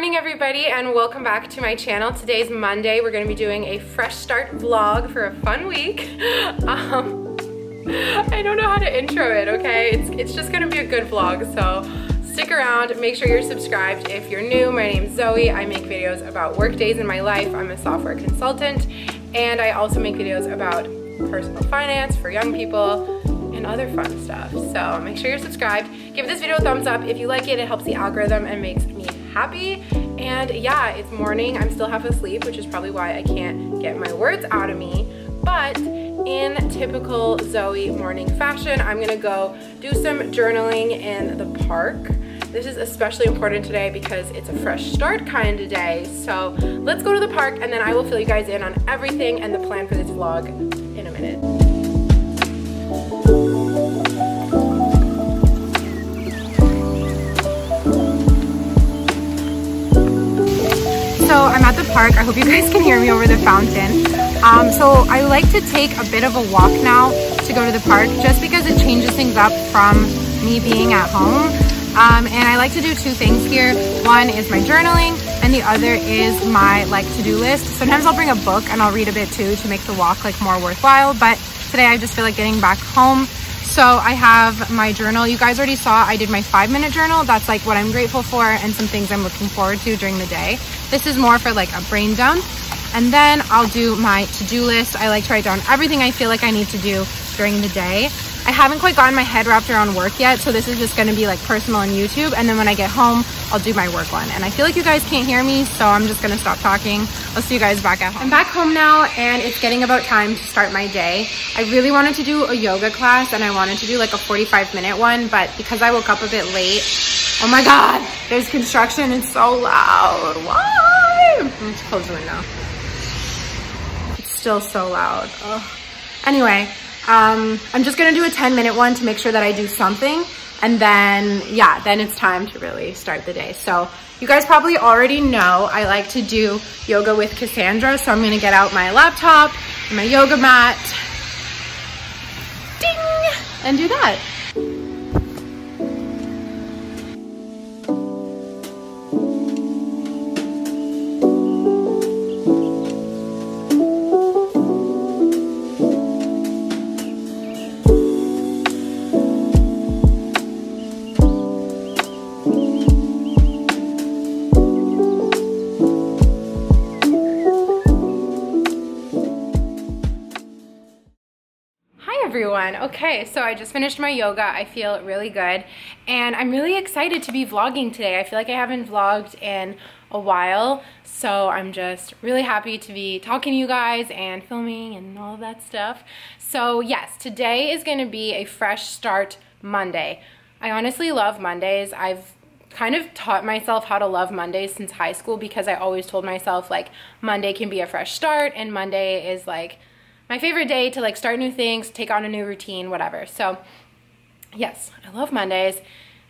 morning everybody and welcome back to my channel. Today's Monday. We're going to be doing a fresh start vlog for a fun week. I don't know how to intro it, okay? It's just going to be a good vlog, so stick around. Make sure you're subscribed if you're new. My name's Zoe. I make videos about work days in my life. I'm a software consultant and I also make videos about personal finance for young people and other fun stuff. So make sure you're subscribed. Give this video a thumbs up if you like it. It helps the algorithm and makes me happy. And yeah, it's morning. I'm still half asleep, which is probably why I can't get my words out of me. But in typical Zoe morning fashion, I'm gonna go do some journaling in the park. This is especially important today because it's a fresh start kind of day. So let's go to the park and then I will fill you guys in on everything and the plan for this vlog in a minute. So I'm at the park. I hope you guys can hear me over the fountain. So I like to take a bit of a walk now to go to the park just because it changes things up from me being at home. And I like to do two things here. One is my journaling and the other is my to-do list. Sometimes I'll bring a book and I'll read a bit too to make the walk more worthwhile, but today I just feel like getting back home. So I have my journal. You guys already saw I did my 5-minute journal. That's what I'm grateful for and some things I'm looking forward to during the day. This is more for a brain dump. And then I'll do my to-do list. I like to write down everything I feel like I need to do during the day. I haven't quite gotten my head wrapped around work yet, so this is just gonna be personal on YouTube, and then when I get home, I'll do my work one. And I feel like you guys can't hear me, so I'm just gonna stop talking. I'll see you guys back at home. I'm back home now, and it's getting about time to start my day. I really wanted to do a yoga class, and I wanted to do a 45-minute one, but because I woke up a bit late, oh my God, there's construction, it's so loud. Why? Let's close the window. It's still so loud. Ugh. Anyway, I'm just gonna do a 10-minute one to make sure that I do something, and then yeah, then it's time to really start the day. So you guys probably already know I like to do yoga with Cassandra, so I'm gonna get out my laptop and my yoga mat, ding, and do that. Everyone. Okay, so I just finished my yoga. I feel really good and I'm really excited to be vlogging today. I feel like I haven't vlogged in a while, so I'm just really happy to be talking to you guys and filming and all of that stuff. So yes, today is going to be a fresh start Monday. I honestly love Mondays. I've kind of taught myself how to love Mondays since high school because I always told myself Monday can be a fresh start and Monday is my favorite day to start new things, take on a new routine, whatever. So yes, I love Mondays.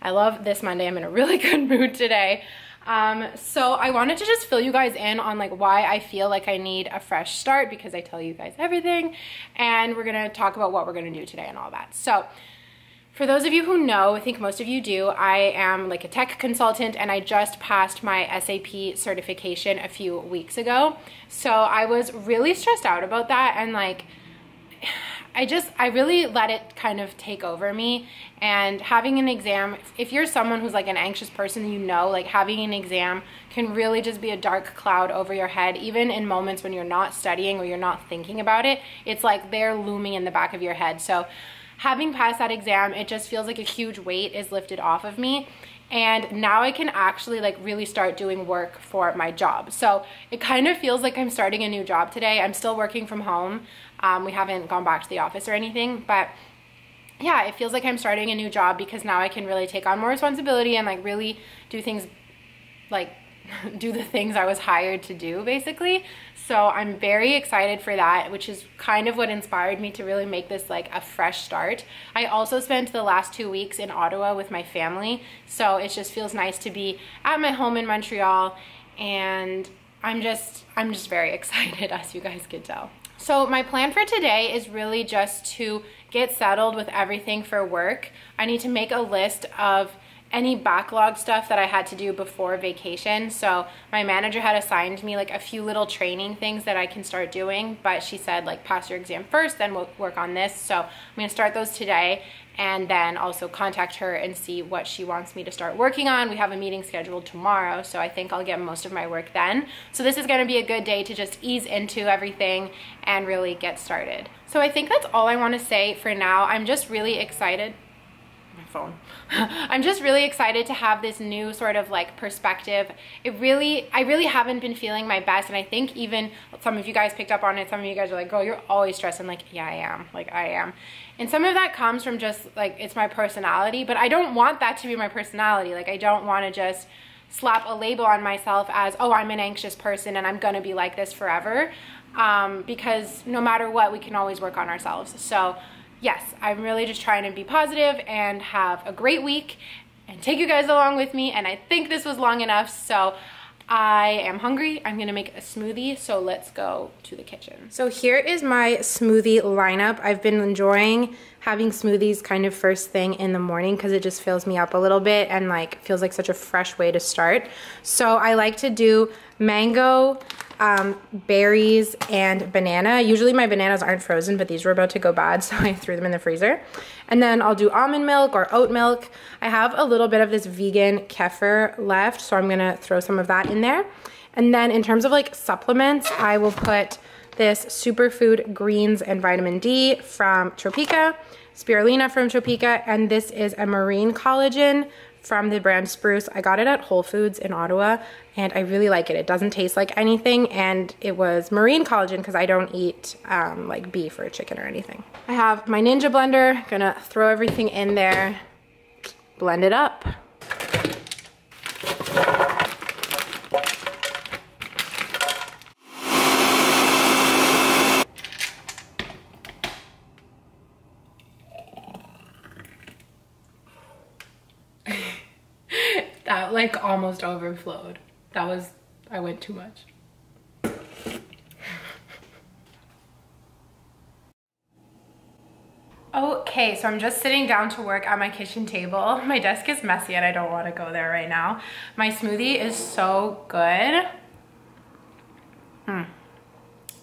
I love this Monday. I'm in a really good mood today. So I wanted to just fill you guys in on why I feel like I need a fresh start because I tell you guys everything, and we're gonna talk about what we're gonna do today and all that. So for those of you who know, I think most of you do, I am a tech consultant and I just passed my SAP certification a few weeks ago. So I was really stressed out about that and I really let it kind of take over me. And having an exam, if you're someone who's an anxious person, you know, having an exam can really just be a dark cloud over your head. Even in moments when you're not studying or you're not thinking about it, it's they're looming in the back of your head. So having passed that exam, it just feels like a huge weight is lifted off of me. And now I can actually really start doing work for my job. So it kind of feels like I'm starting a new job today. I'm still working from home. We haven't gone back to the office or anything, but yeah, it feels like I'm starting a new job because now I can really take on more responsibility and really do things do the things I was hired to do, basically. So I'm very excited for that, which is kind of what inspired me to really make this a fresh start. I also spent the last 2 weeks in Ottawa with my family, so it just feels nice to be at my home in Montreal, and I'm just very excited, as you guys could tell. So my plan for today is really just to get settled with everything for work. I need to make a list of any backlog stuff that I had to do before vacation. So my manager had assigned me like a few little training things that I can start doing, but she said like pass your exam first, then we'll work on this. So I'm gonna start those today and then also contact her and see what she wants me to start working on. We have a meeting scheduled tomorrow, so I think I'll get most of my work then. So this is gonna be a good day to just ease into everything and really get started. So I think that's all I wanna say for now. I'm just really excited. Phone. I'm just really excited to have this new sort of like perspective. I really haven't been feeling my best, and I think even some of you guys picked up on it. Some of you guys are like, girl, you're always stressed. I'm like, yeah, I am. Like, I am. And some of that comes from just like, it's my personality, but I don't want that to be my personality. Like, I don't want to just slap a label on myself as, oh, I'm an anxious person and I'm gonna be like this forever, because no matter what, we can always work on ourselves. So yes, I'm really just trying to be positive and have a great week and take you guys along with me. And I think this was long enough, so I am hungry. I'm gonna make a smoothie, so let's go to the kitchen. So here is my smoothie lineup. I've been enjoying having smoothies kind of first thing in the morning because it just fills me up a little bit and like feels like such a fresh way to start. So I like to do mango, berries, and banana. Usually my bananas aren't frozen, but these were about to go bad, so I threw them in the freezer. And then I'll do almond milk or oat milk. I have a little bit of this vegan kefir left, so I'm gonna throw some of that in there. And then in terms of like supplements, I will put this superfood greens and vitamin D from Tropica, spirulina from Tropica, and this is a marine collagen from the brand Spruce. I got it at Whole Foods in Ottawa and I really like it. It doesn't taste like anything, and it was marine collagen because I don't eat like beef or chicken or anything. I have my Ninja blender, gonna throw everything in there, blend it up. That like almost overflowed. I went too much. Okay, so I'm just sitting down to work at my kitchen table. My desk is messy and I don't want to go there right now. My smoothie is so good.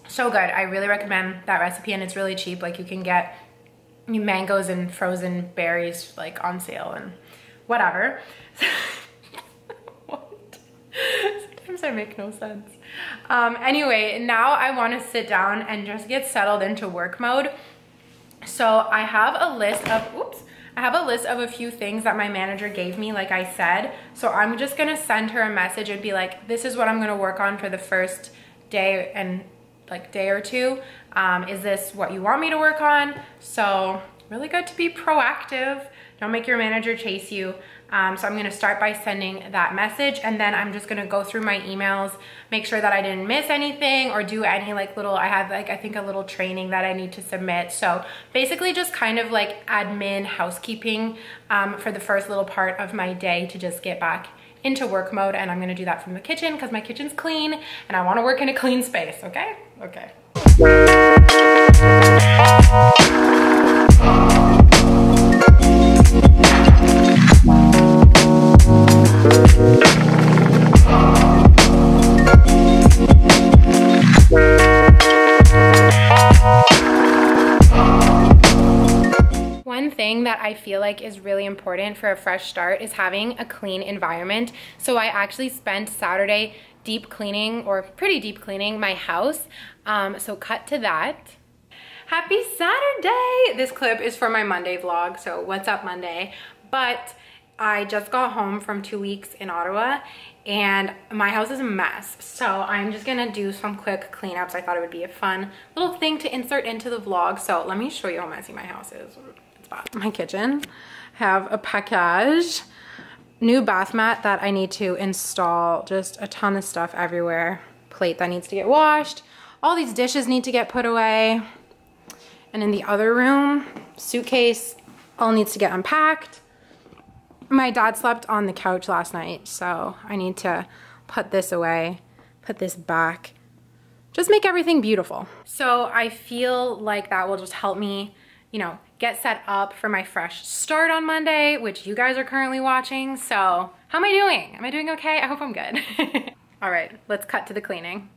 So good. I really recommend that recipe, and it's really cheap. Like, you can get mangoes and frozen berries like on sale and whatever. What? Sometimes I make no sense. Anyway, now I want to sit down and just get settled into work mode. So I have a list of a few things that my manager gave me, like I said. So I'm just gonna send her a message and be like, this is what I'm gonna work on for the first day and like day or two. Is this what you want me to work on? So really good to be proactive. Don't make your manager chase you. So I'm gonna start by sending that message, and then I'm just gonna go through my emails, make sure that I didn't miss anything or do any like little, I have like, I think a little training that I need to submit. So basically just kind of like admin housekeeping for the first little part of my day to just get back into work mode. And I'm gonna do that from the kitchen because my kitchen's clean and I wanna work in a clean space, okay? Okay. One thing that I feel like is really important for a fresh start is having a clean environment. So I actually spent Saturday deep cleaning, or pretty deep cleaning, my house. So cut to that. Happy Saturday! This clip is for my Monday vlog, so what's up Monday? But I just got home from 2 weeks in Ottawa and my house is a mess. So I'm just gonna do some quick cleanups. I thought it would be a fun little thing to insert into the vlog. So let me show you how messy my house is. It's bad. My kitchen, have a package, new bath mat that I need to install, just a ton of stuff everywhere. Plate that needs to get washed. All these dishes need to get put away. And in the other room, suitcase all needs to get unpacked. My dad slept on the couch last night, so I need to put this away, put this back, just make everything beautiful. So I feel like that will just help me, you know, get set up for my fresh start on Monday, which you guys are currently watching. So how am I doing? Am I doing okay? I hope I'm good. All right, let's cut to the cleaning.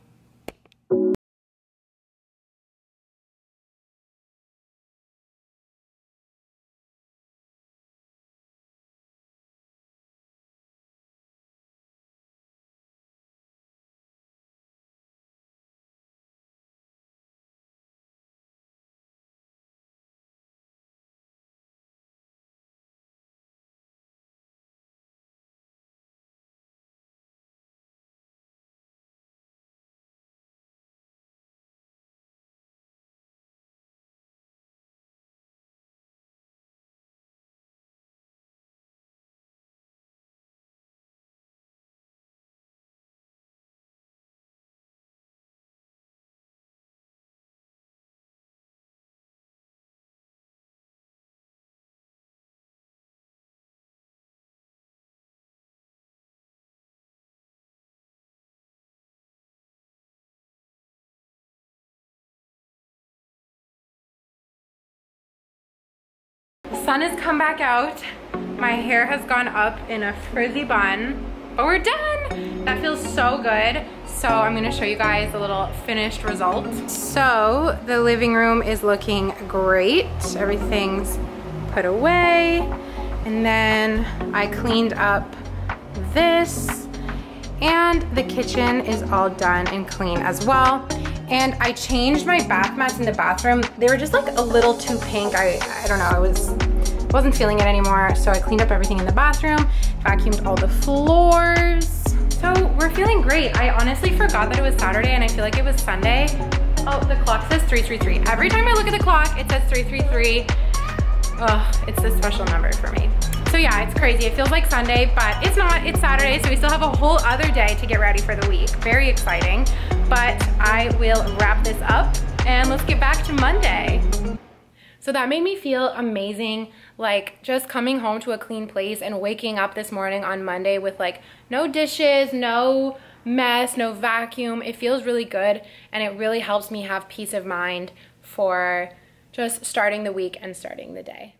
The sun has come back out. My hair has gone up in a frizzy bun, but we're done. That feels so good. So I'm gonna show you guys a little finished result. So the living room is looking great. Everything's put away. And then I cleaned up this, and the kitchen is all done and clean as well. And I changed my bath mats in the bathroom. They were just like a little too pink. I don't know, I wasn't feeling it anymore. So I cleaned up everything in the bathroom, vacuumed all the floors. So we're feeling great. I honestly forgot that it was Saturday and I feel like it was Sunday. Oh, the clock says 333. Every time I look at the clock, it says 333. Oh, it's a special number for me. So yeah, it's crazy. It feels like Sunday, but it's not. It's Saturday, so we still have a whole other day to get ready for the week. Very exciting, but I will wrap this up and let's get back to Monday. So that made me feel amazing, like just coming home to a clean place and waking up this morning on Monday with like no dishes, no mess, no vacuum. It feels really good, and it really helps me have peace of mind for just starting the week and starting the day.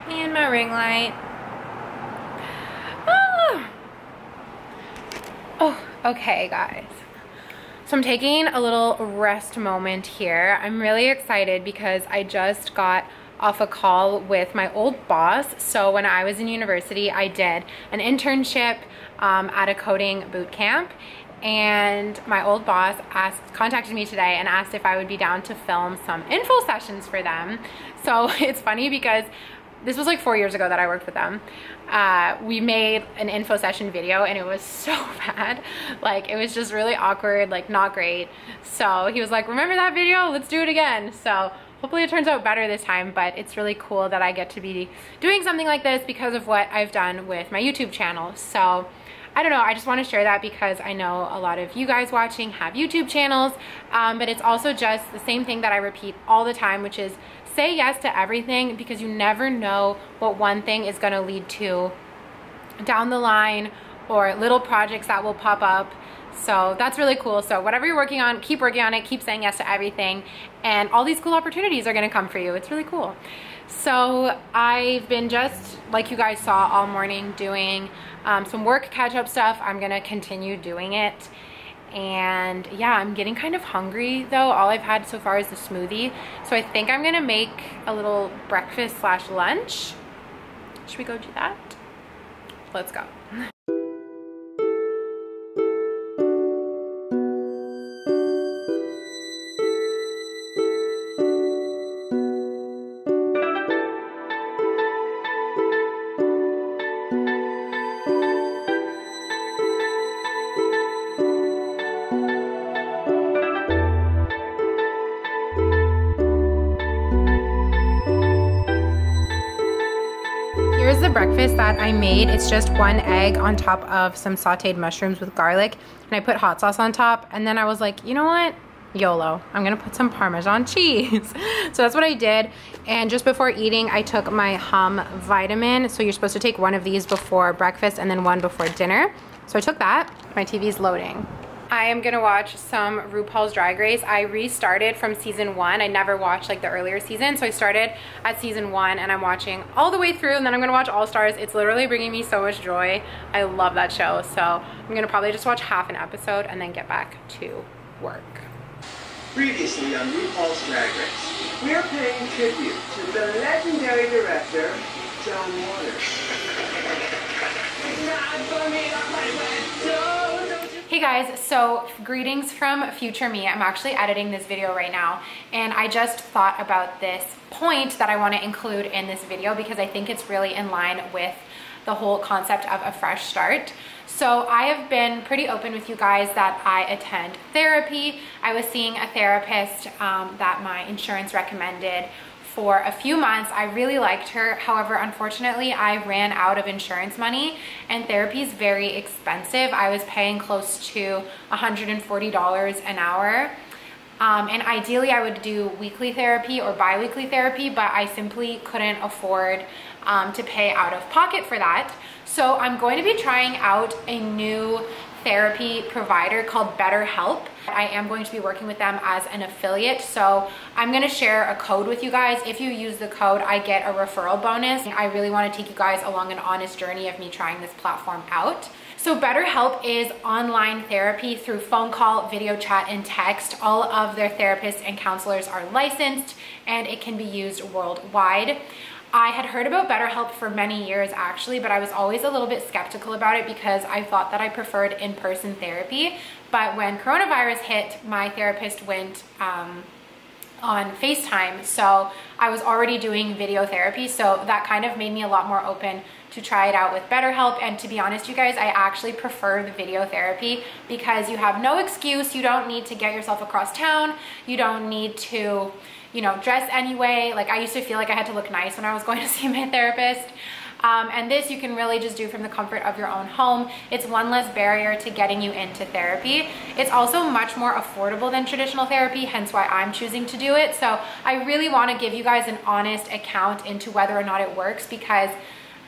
And my ring light. Ah. Oh, okay guys. So I'm taking a little rest moment here. I'm really excited because I just got off a call with my old boss. So when I was in university, I did an internship at a coding boot camp. And my old boss contacted me today and asked if I would be down to film some info sessions for them. So it's funny because this was like 4 years ago that I worked with them. We made an info session video and it was so bad. Like it was just really awkward, like not great. So he was like, remember that video? Let's do it again. So hopefully it turns out better this time, but it's really cool that I get to be doing something like this because of what I've done with my YouTube channel. So I don't know, I just want to share that because I know a lot of you guys watching have YouTube channels, but it's also just the same thing that I repeat all the time, which is say yes to everything because you never know what one thing is going to lead to down the line or little projects that will pop up. So that's really cool. So whatever you're working on, keep working on it, keep saying yes to everything, and all these cool opportunities are going to come for you. It's really cool. So I've been just, like you guys saw all morning, doing some work catch-up stuff. I'm going to continue doing it. And yeah, I'm getting kind of hungry though. All I've had so far is the smoothie. So I think I'm gonna make a little breakfast / lunch. Should we go do that? Let's go. Here's the breakfast that I made. It's just 1 egg on top of some sauteed mushrooms with garlic, and I put hot sauce on top, and then I was like, you know what? YOLO. I'm gonna put some Parmesan cheese. So that's what I did. And just before eating, I took my Hum vitamin. So you're supposed to take one of these before breakfast and then one before dinner. So I took that. My TV's loading. I am gonna watch some RuPaul's Drag Race. I restarted from season 1. I never watched like the earlier season, so I started at season 1 and I'm watching all the way through, and then I'm gonna watch All Stars. It's literally bringing me so much joy. I love that show, so I'm gonna probably just watch half an episode and then get back to work. Previously on RuPaul's Drag Race, we are paying tribute to the legendary director, John Waters. Hey guys, so greetings from future me. I'm actually editing this video right now, and I just thought about this point that I want to include in this video because I think it's really in line with the whole concept of a fresh start. So I have been pretty open with you guys that I attend therapy. I was seeing a therapist that my insurance recommended for a few months. I really liked her. However, unfortunately, I ran out of insurance money, and therapy is very expensive. I was paying close to $140 an hour. And ideally, I would do weekly therapy or bi-weekly therapy, but I simply couldn't afford to pay out of pocket for that. So I'm going to be trying out a new therapy provider called BetterHelp. I am going to be working with them as an affiliate, so I'm going to share a code with you guys. If you use the code, I get a referral bonus. I really want to take you guys along an honest journey of me trying this platform out. So BetterHelp is online therapy through phone call, video chat, and text. All of their therapists and counselors are licensed, and it can be used worldwide. I had heard about BetterHelp for many years actually, but I was always a little bit skeptical about it because I thought that I preferred in-person therapy. But when coronavirus hit, my therapist went on FaceTime, so I was already doing video therapy, so that kind of made me a lot more open to try it out with BetterHelp. And to be honest, you guys, I actually prefer the video therapy because you have no excuse. You don't need to get yourself across town. You don't need to, you know, dress anyway. Like I used to feel like I had to look nice when I was going to see my therapist. And this you can really just do from the comfort of your own home. It's one less barrier to getting you into therapy. It's also much more affordable than traditional therapy, hence why I'm choosing to do it. So I really want to give you guys an honest account into whether or not it works, because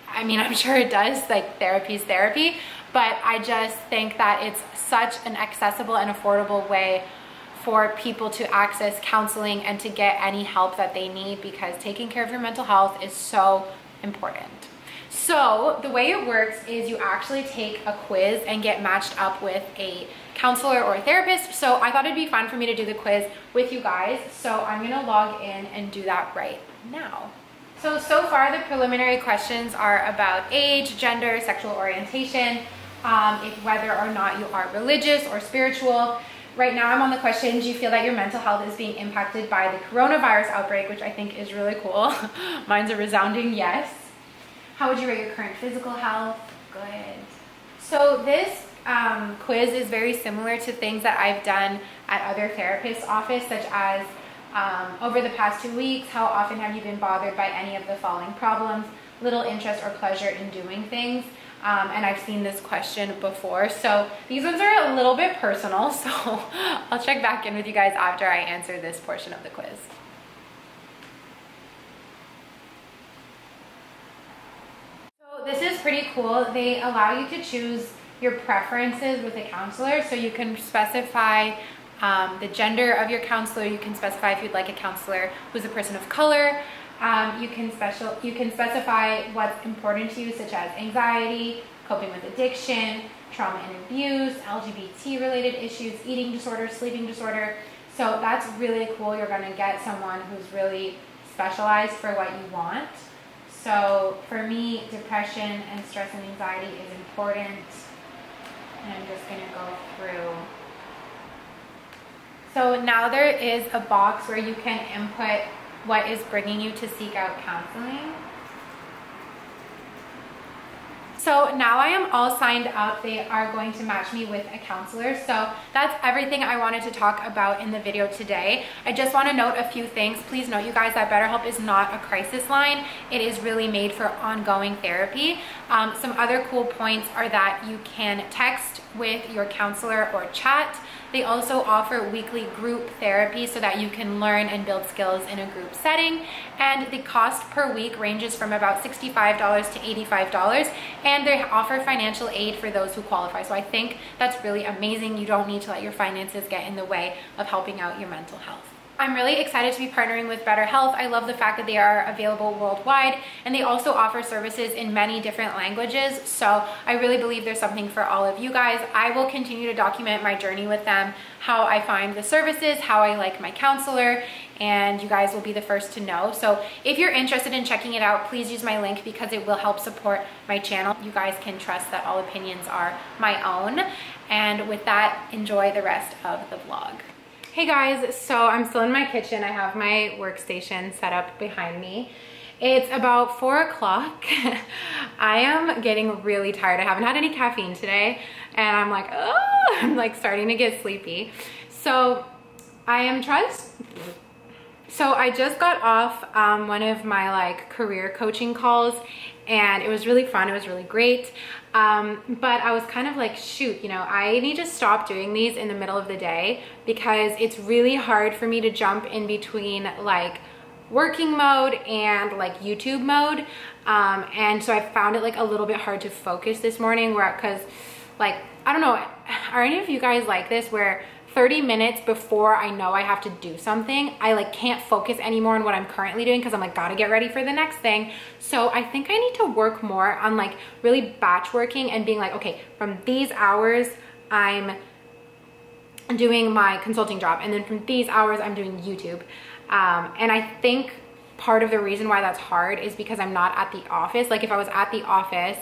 I mean, I'm sure it does, like therapy is therapy, but I just think that it's such an accessible and affordable way for people to access counseling and to get any help that they need, because taking care of your mental health is so important. So the way it works is you actually take a quiz and get matched up with a counselor or a therapist. So I thought it'd be fun for me to do the quiz with you guys. So I'm gonna log in and do that right now. So far the preliminary questions are about age, gender, sexual orientation, whether or not you are religious or spiritual. Right now I'm on the question, do you feel that your mental health is being impacted by the coronavirus outbreak, which I think is really cool. Mine's a resounding yes. How would you rate your current physical health? Good. So this quiz is very similar to things that I've done at other therapists' office, such as over the past 2 weeks, how often have you been bothered by any of the following problems? Little interest or pleasure in doing things. And I've seen this question before. So these ones are a little bit personal, so I'll check back in with you guys after I answer this portion of the quiz. So this is pretty cool. They allow you to choose your preferences with a counselor, so you can specify the gender of your counselor. You can specify if you'd like a counselor who's a person of color. You can specify what's important to you, such as anxiety, coping with addiction, trauma and abuse, LGBT related issues, eating disorder, sleeping disorder. So that's really cool. You're going to get someone who's really specialized for what you want. So for me, depression and stress and anxiety is important. And I'm just going to go through. So now there is a box where you can input what is bringing you to seek out counseling. So now I am all signed up. They are going to match me with a counselor. So that's everything I wanted to talk about in the video today. I just want to note a few things. Please note, you guys, that BetterHelp is not a crisis line. It is really made for ongoing therapy. Some other cool points are that you can text with your counselor or chat. They also offer weekly group therapy so that you can learn and build skills in a group setting. And the cost per week ranges from about $65 to $85. And they offer financial aid for those who qualify. So I think that's really amazing. You don't need to let your finances get in the way of helping out your mental health. I'm really excited to be partnering with Better Health. I love the fact that they are available worldwide, and they also offer services in many different languages. So I really believe there's something for all of you guys. I will continue to document my journey with them, how I find the services, how I like my counselor, and you guys will be the first to know. So if you're interested in checking it out, please use my link because it will help support my channel. You guys can trust that all opinions are my own. And with that, enjoy the rest of the vlog. Hey guys, so I'm still in my kitchen. I have my workstation set up behind me. It's about 4 o'clock. I am getting really tired. I haven't had any caffeine today, and I'm like, oh, I'm like starting to get sleepy. So I just got off one of my like career coaching calls, and it was really fun. It was really great. But I was kind of like, shoot, you know, I need to stop doing these in the middle of the day because it's really hard for me to jump in between like working mode and like YouTube mode. And so I found it like a little bit hard to focus this morning because like, I don't know, are any of you guys like this where 30 minutes before I know I have to do something, I like can't focus anymore on what I'm currently doing because I'm like, gotta get ready for the next thing. So I think I need to work more on like really batch working and being like, okay, from these hours, I'm doing my consulting job. And then from these hours, I'm doing YouTube. And I think part of the reason why that's hard is because I'm not at the office. Like if I was at the office,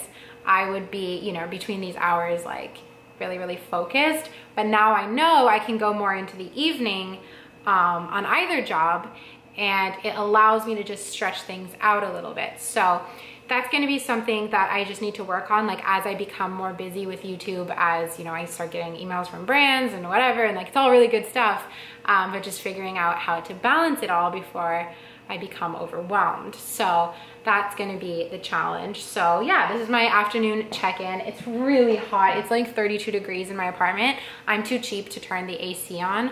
I would be, you know, between these hours, like really focused. But now I know I can go more into the evening on either job, and it allows me to just stretch things out a little bit. So that's going to be something that I just need to work on, like as I become more busy with YouTube, as you know, I start getting emails from brands and whatever, and like it's all really good stuff, but just figuring out how to balance it all before I become overwhelmed. So that's gonna be the challenge. So yeah, this is my afternoon check-in. It's really hot. It's like 32 degrees in my apartment. I'm too cheap to turn the AC on.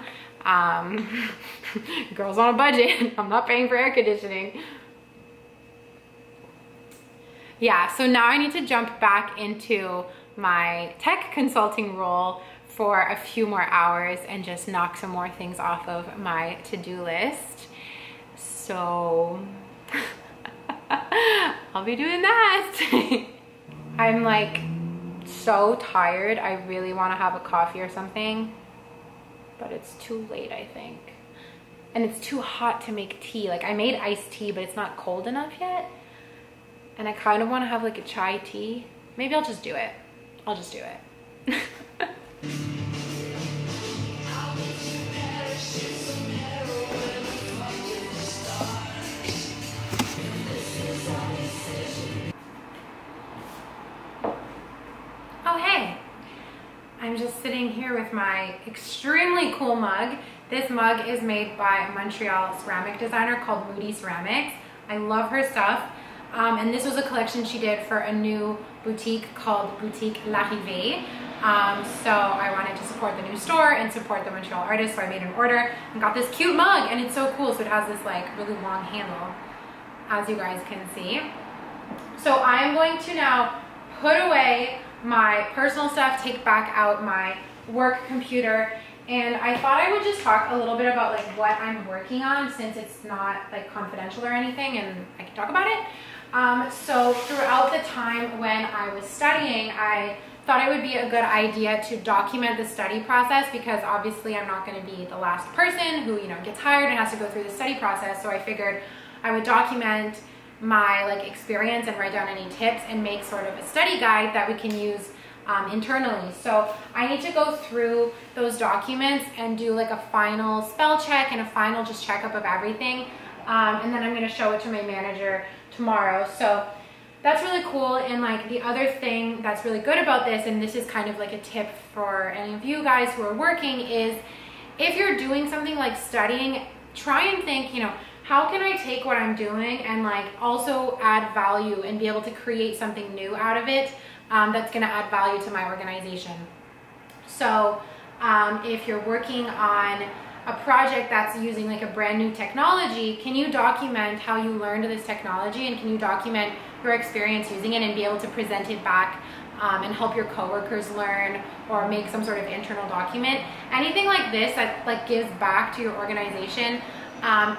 Girls on a budget. I'm not paying for air conditioning. Yeah, so now I need to jump back into my tech consulting role for a few more hours and just knock some more things off of my to-do list. So I'll be doing that. I'm like so tired. I really want to have a coffee or something, but it's too late, I think. And it's too hot to make tea. Like I made iced tea, but it's not cold enough yet. And I kind of want to have like a chai tea. Maybe I'll just do it. I'll just do it. Oh, hey. I'm just sitting here with my extremely cool mug. This mug is made by a Montreal ceramic designer called Moody Ceramics. I love her stuff. And this was a collection she did for a new boutique called Boutique L'Arrivée. So I wanted to support the new store and support the Montreal artist, so I made an order and got this cute mug, and it's so cool. So it has this like really long handle, as you guys can see. So I'm going to now put away my personal stuff, take back out my work computer, and I thought I would just talk a little bit about like what I'm working on, since it's not like confidential or anything and I can talk about it. So throughout the time when I was studying, I thought it would be a good idea to document the study process, because obviously I'm not going to be the last person who, you know, gets hired and has to go through the study process. So I figured I would document my like experience and write down any tips and make sort of a study guide that we can use internally. So I need to go through those documents and do like a final spell check and a final just checkup of everything. And then I'm going to show it to my manager tomorrow. So that's really cool. And like the other thing that's really good about this, and this is kind of like a tip for any of you guys who are working, is if you're doing something like studying, try and think, you know, how can I take what I'm doing and like also add value and be able to create something new out of it that's going to add value to my organization. So if you're working on a project that's using like a brand new technology, can you document how you learned this technology, and can you document your experience using it and be able to present it back and help your coworkers learn, or make some sort of internal document? Anything like this that like gives back to your organization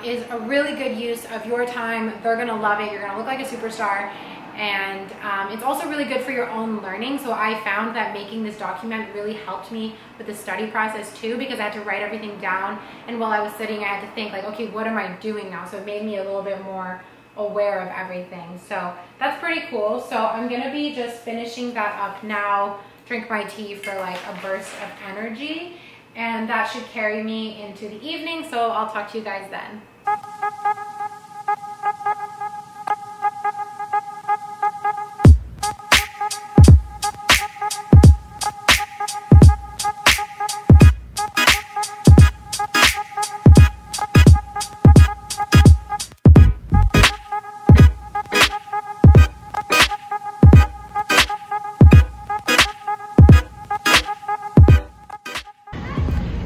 is a really good use of your time. They're gonna love it. You're gonna look like a superstar. And it's also really good for your own learning. So I found that making this document really helped me with the study process too, because I had to write everything down, and while I was studying I had to think like, okay, what am I doing now? So it made me a little bit more aware of everything. So that's pretty cool. So I'm gonna be just finishing that up now, drink my tea for like a burst of energy, and that should carry me into the evening. So I'll talk to you guys then.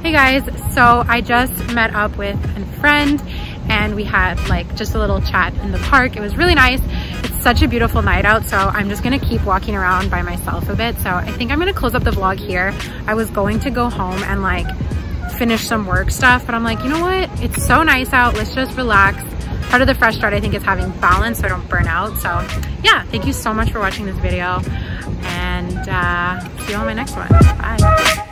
Hey guys, so I just met up with a friend and we had like just a little chat in the park. It was really nice. It's such a beautiful night out, so I'm just gonna keep walking around by myself a bit. So I think I'm gonna close up the vlog here. I was going to go home and like finish some work stuff, but I'm like, you know what? It's so nice out. Let's just relax. Part of the fresh start I think is having balance so I don't burn out. So yeah, thank you so much for watching this video, and see you on my next one. Bye.